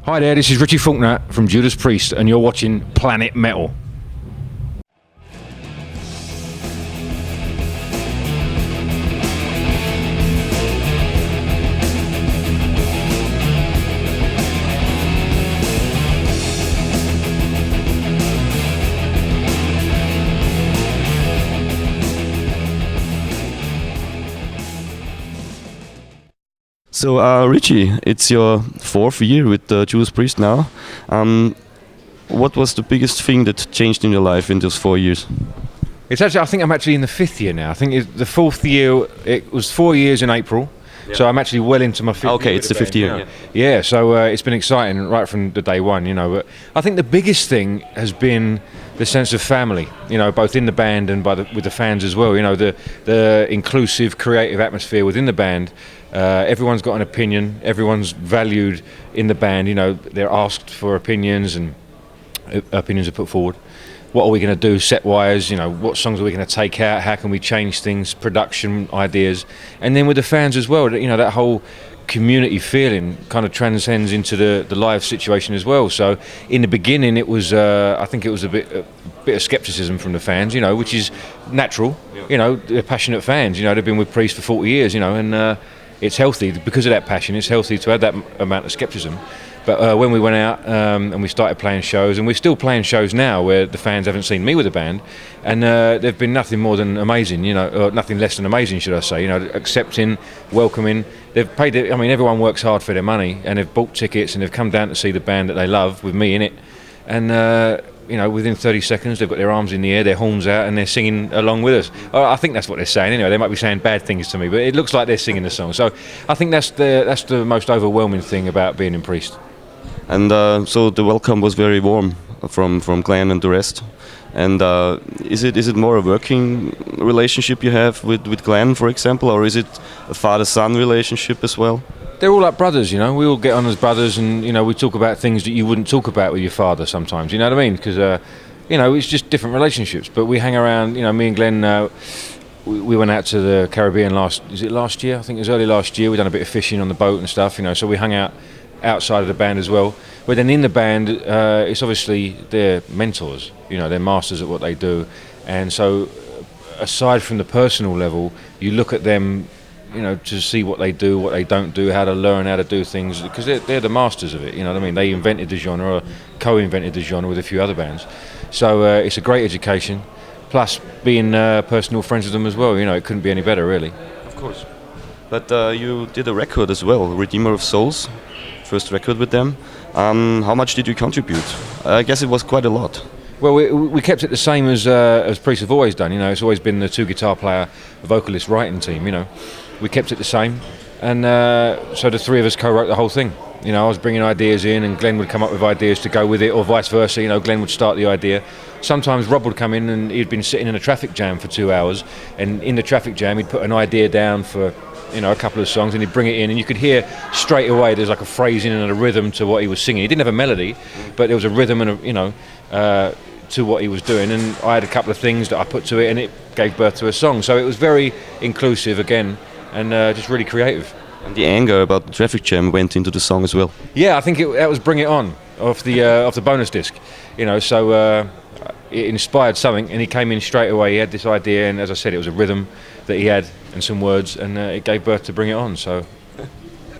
Hi there, this is Richie Faulkner from Judas Priest, and you're watching Planet Metal. So, Richie, it's your 4th year with Judas Priest now. What was the biggest thing that changed in your life in those 4 years? It's actually, I think I'm actually in the 5th year now. I think the 4th year, it was 4 years in April, so I'm actually well into my 5th year. Okay, it's the 5th year. Yeah, so it's been exciting right from the day one, you know. But I think the biggest thing has been the sense of family, you know, both in the band and with the fans as well. You know, the inclusive, creative atmosphere within the band. Everyone's got an opinion. Everyone's valued in the band. You know, they're asked for opinions, and opinions are put forward. What are we going to do set-wise? You know, what songs are we going to take out? How can we change things? Production ideas, and then with the fans as well. You know, that whole community feeling kind of transcends into the live situation as well. So in the beginning, it was I think it was a bit of skepticism from the fans. You know, which is natural. You know, they're passionate fans. You know, they've been with Priest for 40 years. You know, and it's healthy because of that passion. It's healthy to have that amount of skepticism. But when we went out and we started playing shows, and we're still playing shows now where the fans haven't seen me with the band, and they've been nothing more than amazing, you know, or nothing less than amazing, should I say? You know, accepting, welcoming. They've paid. I mean, everyone works hard for their money, and they've bought tickets and they've come down to see the band that they love with me in it, and you know, within 30 seconds they've got their arms in the air, their horns out, and they're singing along with us. I think that's what they're saying anyway. They might be saying bad things to me, but it looks like they're singing the song. So I think that's the most overwhelming thing about being in Priest. And so the welcome was very warm from Glenn and the rest. And is it more a working relationship you have with Glenn, for example, or is it a father-son relationship as well? They're all like brothers, you know. We all get on as brothers, and you know, we talk about things that you wouldn't talk about with your father sometimes. You know what I mean? Because you know, it's just different relationships. But we hang around. You know, me and Glenn. We went out to the Caribbean last year? I think it was early last year. We done a bit of fishing on the boat and stuff. You know, so we hung out outside of the band as well. But then in the band, it's obviously they're mentors. You know, they're masters at what they do, and so aside from the personal level, you look at them, you know, to see what they do, what they don't do, how to learn how to do things, because they're the masters of it. You know what I mean? They invented the genre, or co-invented the genre with a few other bands. So it's a great education. Plus, being personal friends with them as well. You know, it couldn't be any better, really. Of course. But you did a record as well, Redeemer of Souls, first record with them. How much did you contribute? I guess it was quite a lot. Well, we kept it the same as Priest have always done. You know, it's always been the 2 guitar player, vocalist, writing team. You know, we kept it the same, and so the 3 of us co-wrote the whole thing. You know, I was bringing ideas in, and Glenn would come up with ideas to go with it, or vice versa. You know, Glenn would start the idea. Sometimes Rob would come in, and he'd been sitting in a traffic jam for 2 hours, and in the traffic jam he'd put an idea down for, you know, a couple of songs, and he'd bring it in, and you could hear straight away there's like a phrasing and a rhythm to what he was singing. He didn't have a melody, but there was a rhythm and a, you know, to what he was doing, and I had a couple of things that I put to it, and it gave birth to a song. So it was very inclusive again, and just really creative. And the anger about the traffic jam went into the song as well. Yeah, I think that was "Bring It On" off the bonus disc. You know, so it inspired something, and he came in straight away. He had this idea, and as I said, it was a rhythm that he had and some words, and it gave birth to "Bring It On." So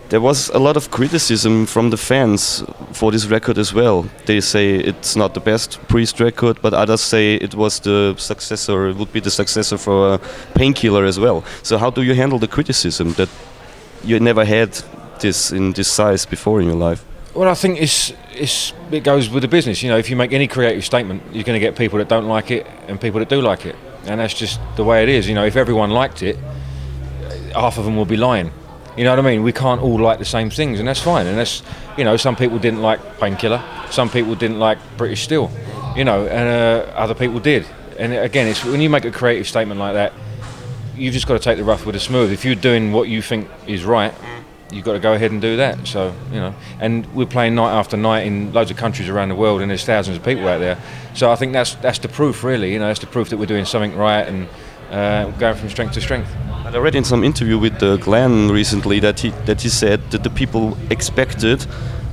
there was a lot of criticism from the fans for this record as well. They say it's not the best Priest record, but others say it was the successor. It would be the successor for Painkiller as well. So how do you handle the criticism that you never had this in this size before in your life? Well, I think it goes with the business. You know, if you make any creative statement, you're going to get people that don't like it and people that do like it, and that's just the way it is. You know, if everyone liked it, half of them will be lying. You know what I mean? We can't all like the same things, and that's fine. And that's, you know, some people didn't like Painkiller, some people didn't like British Steel, you know, and other people did. And again, it's when you make a creative statement like that, you've just got to take the rough with the smooth. If you're doing what you think is right, you've got to go ahead and do that. So, you know, and we're playing night after night in loads of countries around the world, and there's thousands of people out there. So I think that's the proof, really. You know, that's the proof that we're doing something right and going from strength to strength. I read in some interview with Glenn recently that he said that the people expected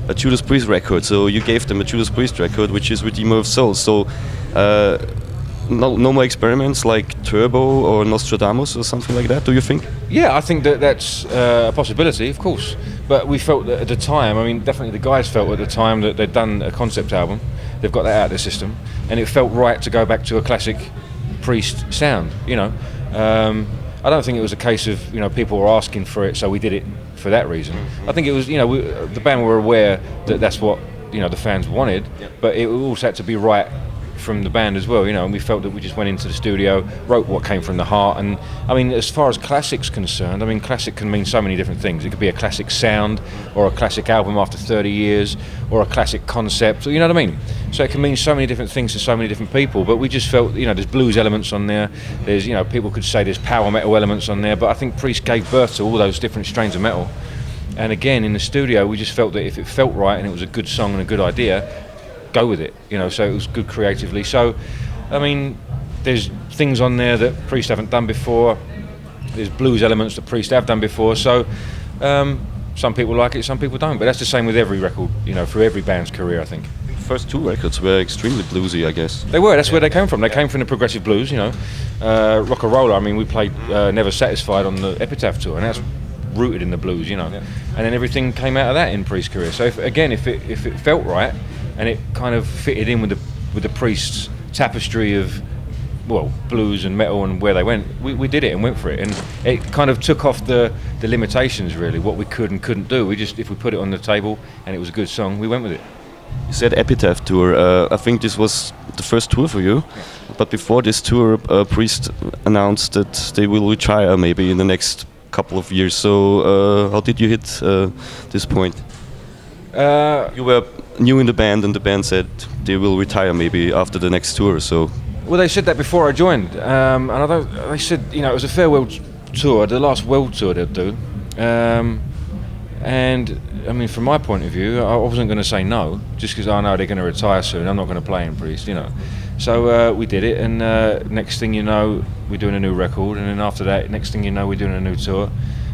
a Judas Priest record. So you gave them a Judas Priest record, which is Redeemer of Souls. So no more experiments like Turbo or Nostradamus or something like that, do you think? Yeah, I think that's a possibility, of course. But we felt that at the time, I mean, definitely the guys felt at the time that they'd done a concept album, they've got that out of their system, and it felt right to go back to a classic Priest sound, you know. I don't think it was a case of, you know, people were asking for it, so we did it for that reason. I think it was, you know, the band were aware that that's what, you know, the fans wanted, but it also had to be right from the band as well, you know, and we felt that we just went into the studio, wrote what came from the heart. And I mean, as far as classic's concerned, I mean, classic can mean so many different things. It could be a classic sound, or a classic album after 30 years, or a classic concept, you know what I mean? So it can mean so many different things to so many different people, but we just felt, you know, there's blues elements on there, there's, you know, people could say there's power metal elements on there, but I think Priest gave birth to all those different strains of metal. And again, in the studio, we just felt that if it felt right and it was a good song and a good idea, go with it, you know, so it was good creatively. So, I mean, there's things on there that Priest haven't done before, there's blues elements that Priest have done before, so some people like it, some people don't, but that's the same with every record, you know, for every band's career, I think. The first two records were extremely bluesy, I guess. They were, that's where they came from. They came from the progressive blues, you know. Rock and Roller, I mean, we played Never Satisfied on the Epitaph tour, and that's rooted in the blues, you know. And then everything came out of that in Priest's career. So if it felt right, and it kind of fitted in with the Priest's tapestry of, well, blues and metal and where they went, we did it and went for it, and it kind of took off the limitations, really, what we could and couldn't do. We just, if we put it on the table and it was a good song, we went with it. You said Epitaph tour. I think this was the first tour for you, but before this tour, Priest announced that they will retire maybe in the next couple of years. So how did you hit this point? You were new in the band, and the band said they will retire maybe after the next tour. So, well, they said that before I joined, and they said, you know, it was a farewell tour, the last world tour they'd do, and I mean, from my point of view, I wasn't going to say no, just because I know they're going to retire soon. I'm not going to play in Priest, you know. So we did it, and next thing you know, we're doing a new record, and then after that, next thing you know, we're doing a new tour.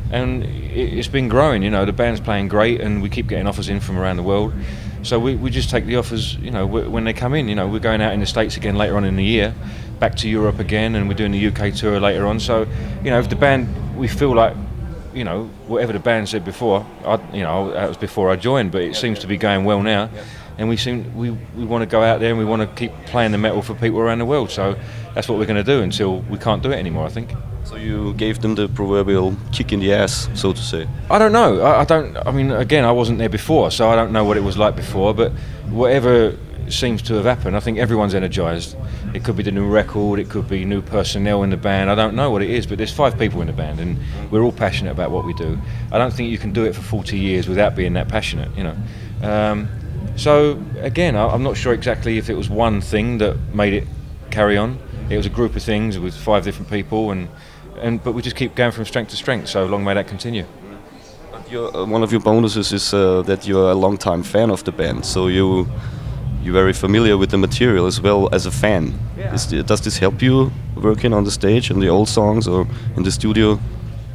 And it's been growing, you know, the band's playing great, and we keep getting offers in from around the world. So we just take the offers, you know, when they come in. You know, we're going out in the States again later on in the year, back to Europe again, and we're doing the UK tour later on. So, you know, if the band, we feel like, you know, whatever the band said before, that was before I joined, but it seems to be going well now. And we want to go out there and we want to keep playing the metal for people around the world. So that's what we're going to do until we can't do it anymore, I think. So you gave them the proverbial kick in the ass, so to say. I don't know. I mean, again, I wasn't there before, so I don't know what it was like before. But whatever seems to have happened, I think everyone's energised. It could be the new record, it could be new personnel in the band. I don't know what it is, but there's 5 people in the band, and we're all passionate about what we do. I don't think you can do it for 40 years without being that passionate, you know. So again, I'm not sure exactly if it was one thing that made it carry on. It was a group of things with 5 different people, but we just keep going from strength to strength. So long may that continue. One of your bonuses is that you're a long-time fan of the band, so you're very familiar with the material as well as a fan. Yeah. Does this help you working on the stage and the old songs or in the studio?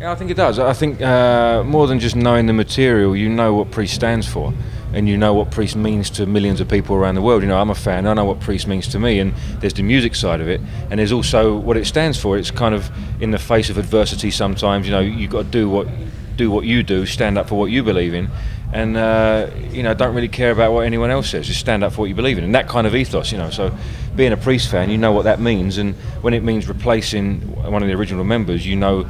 Yeah, I think it does. I think more than just knowing the material, you know what Priest stands for, and you know what Priest means to millions of people around the world. You know, I'm a fan, I know what Priest means to me, and there's the music side of it, and there's also what it stands for. It's kind of in the face of adversity sometimes, you know, you've got to do what you do, stand up for what you believe in, and you know, don't really care about what anyone else says, just stand up for what you believe in, and that kind of ethos, you know. So being a Priest fan, you know what that means, and when it means replacing one of the original members, you know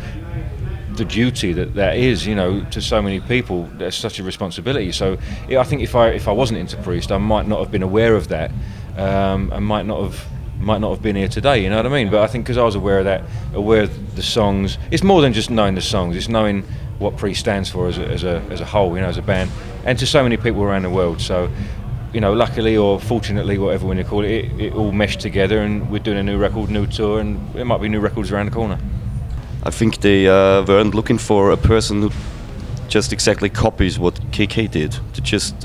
the duty that is, you know, to so many people. That's such a responsibility. So yeah, I think if I wasn't into Priest, I might not have been aware of that. I might not have been here today. You know what I mean? But I think because I was aware of that, aware of the songs. It's more than just knowing the songs. It's knowing what Priest stands for as a whole. You know, as a band, and to so many people around the world. So, you know, luckily or fortunately, whatever you call it, it all meshed together, and we're doing a new record, new tour, and there might be new records around the corner. I think they weren't looking for a person who just exactly copies what K.K. did. They just,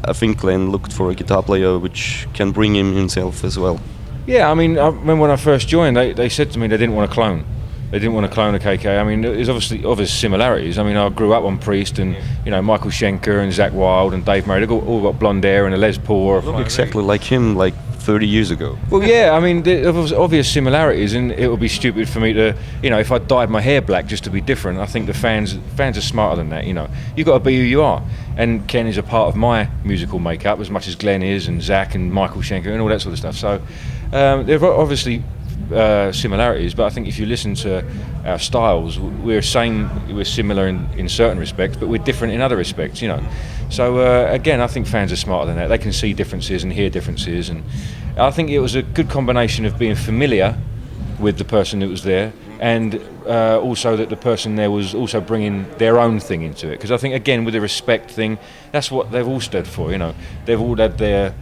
I think Glenn looked for a guitar player which can bring him himself as well. Yeah, I mean, I remember when I first joined, they said to me they didn't want a clone. They didn't want to clone a KK. I mean, there's obviously obvious similarities. I mean, I grew up on Priest, and Michael Schenker and Zakk Wylde and Dave Murray. They all got blonde hair and a Les Paul. Look exactly like him, like 30 years ago. Well, yeah, I mean, there's obvious similarities, and it would be stupid for me to, if I dyed my hair black just to be different. I think the fans are smarter than that. You've got to be who you are. And Ken is a part of my musical makeup as much as Glenn is, and Zakk and Michael Schenker and all that sort of stuff. So there are obviously similarities, but I think if you listen to our styles, we're similar in certain respects, but we're different in other respects. So again, I think fans are smarter than that. They can see differences and hear differences, and I think it was a good combination of being familiar with the person that was there, and also that the person there was also bringing their own thing into it. Because I think, again, with the respect thing, that's what they've all stood for. They've all had their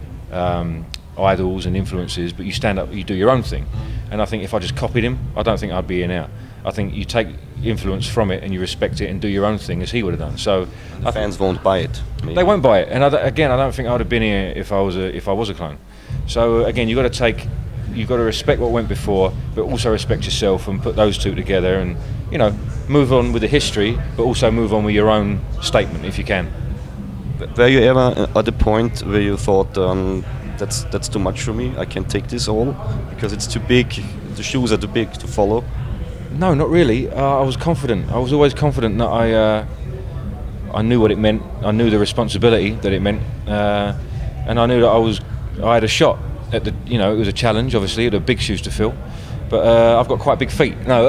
idols and influences, but you stand up, you do your own thing. And I think if I just copied him, I don't think I'd be here now. I think you take influence from it and you respect it and do your own thing as he would have done. So the fans won't buy it. Maybe. They won't buy it. And again, I don't think I would have been here if I was a clone. So again, you've got to respect what went before, but also respect yourself and put those two together, and move on with the history, but also move on with your own statement if you can. Were you ever at the point where you thought, that's too much for me, I can't take this all because it's too big, the shoes are too big to follow? No, not really. I was confident. I was always confident that I knew what it meant. I knew the responsibility that it meant, and I knew that I had a shot at the. It was a challenge. Obviously, it had big shoes to fill, but I've got quite big feet. No,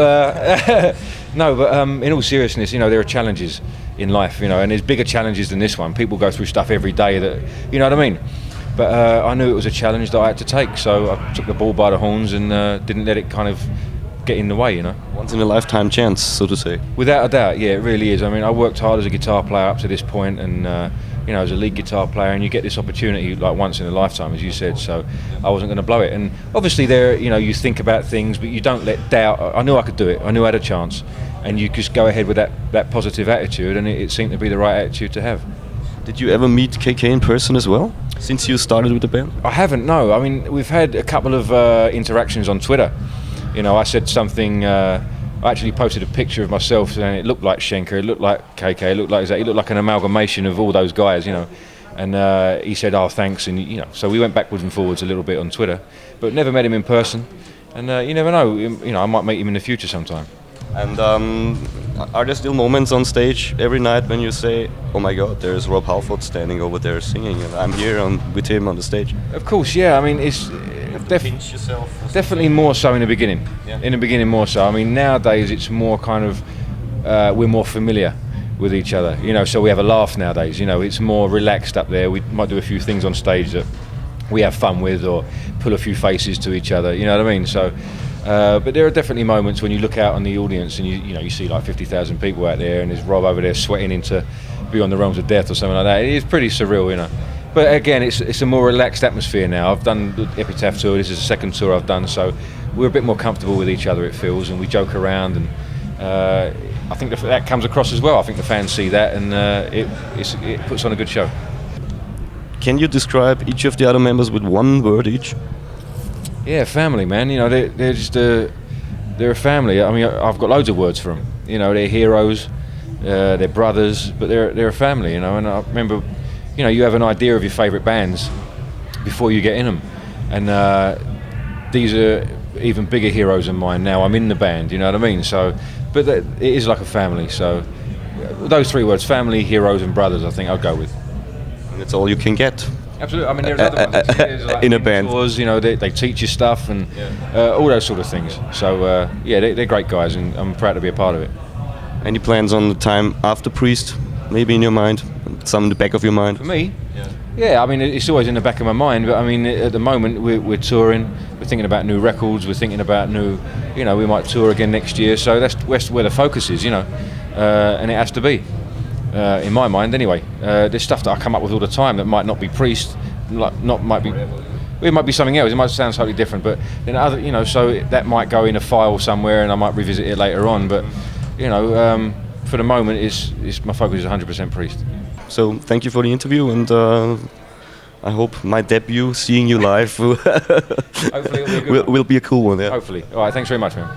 no. But in all seriousness, there are challenges in life. And there's bigger challenges than this one. People go through stuff every day that, you know what I mean. But I knew it was a challenge that I had to take, so I took the bull by the horns and didn't let it kind of get in the way, Once in a lifetime chance, so to say. Without a doubt, yeah, it really is. I mean, I worked hard as a guitar player up to this point, and as a lead guitar player, and you get this opportunity like once in a lifetime, as you said. So I wasn't going to blow it. And obviously, you think about things, but you don't let doubt. I knew I could do it. I knew I had a chance, and you just go ahead with that positive attitude, and it seemed to be the right attitude to have. Did you ever meet KK in person as well, since you started with the band? I haven't, no. I mean, we've had a couple of interactions on Twitter. I said something, I actually posted a picture of myself and it looked like Schenker, it looked like KK, it looked like Zakk, it looked like an amalgamation of all those guys, And he said, oh, thanks, and so we went backwards and forwards a little bit on Twitter, but never met him in person. And you never know, I might meet him in the future sometime. And are there still moments on stage every night when you say, oh my God, there's Rob Halford standing over there singing, and I'm here with him on the stage? Of course, yeah. I mean, it's pinch yourself. Definitely more so in the beginning. Yeah. In the beginning, more so. I mean, nowadays it's more kind of we're more familiar with each other. So we have a laugh nowadays. It's more relaxed up there. We might do a few things on stage that we have fun with, or pull a few faces to each other. You know what I mean? So. But there are definitely moments when you look out on the audience and you see like 50,000 people out there, and there's Rob over there sweating into Beyond the Realms of Death or something like that. It is pretty surreal, But again, it's a more relaxed atmosphere now. I've done the Epitaph tour. This is the second tour I've done, so we're a bit more comfortable with each other, it feels, and we joke around, and I think that comes across as well. I think the fans see that, and it puts on a good show. Can you describe each of the other members with one word each? Yeah, family, man. They're just they're a family. I mean, I've got loads of words for them. They're heroes, they're brothers, but they're a family. And I remember, you have an idea of your favourite bands before you get in them, and these are even bigger heroes than mine now. I'm in the band, you know what I mean? So, but it is like a family. So, those three words: family, heroes, and brothers. I think I'll go with. And that's all you can get. Absolutely. I mean, there's other ones. There's like in a band. They teach you stuff and all those sort of things. So, they're great guys, and I'm proud to be a part of it. Any plans on the time after Priest, maybe in your mind? Some in the back of your mind? For me? Yeah, I mean, it's always in the back of my mind, but I mean, at the moment, we're touring, we're thinking about new records, we're thinking about new, we might tour again next year, so that's where the focus is, and it has to be. In my mind, anyway. There's stuff that I come up with all the time that might not be Priest, it might be something else. It might sound slightly different, but then other, so that might go in a file somewhere, and I might revisit it later on. But for the moment, my focus is 100% Priest. So thank you for the interview, and I hope my debut, seeing you live, Hopefully it'll be a good will be a cool one. Yeah. Hopefully. All right. Thanks very much, man.